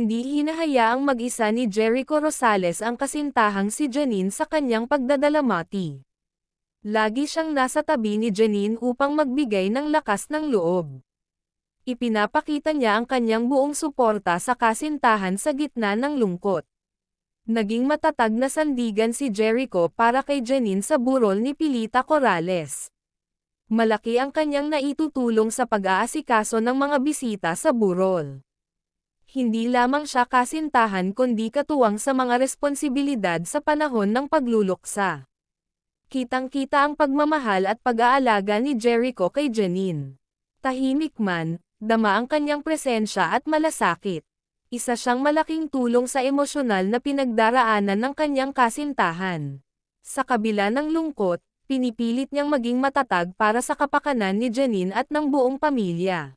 Hindi hinahayaang mag-isa ni Jericho Rosales ang kasintahang si Janine sa kanyang pagdadalamati. Lagi siyang nasa tabi ni Janine upang magbigay ng lakas ng loob. Ipinapakita niya ang kanyang buong suporta sa kasintahan sa gitna ng lungkot. Naging matatag na sandigan si Jericho para kay Janine sa burol ni Pilita Corrales. Malaki ang kanyang naitutulong sa pag-aasikaso ng mga bisita sa burol. Hindi lamang siya kasintahan kundi katuwang sa mga responsibilidad sa panahon ng pagluluksa. Kitang-kita ang pagmamahal at pag-aalaga ni Jericho kay Janine. Tahimik man, dama ang kanyang presensya at malasakit. Isa siyang malaking tulong sa emosyonal na pinagdaraanan ng kanyang kasintahan. Sa kabila ng lungkot, pinipilit niyang maging matatag para sa kapakanan ni Janine at ng buong pamilya.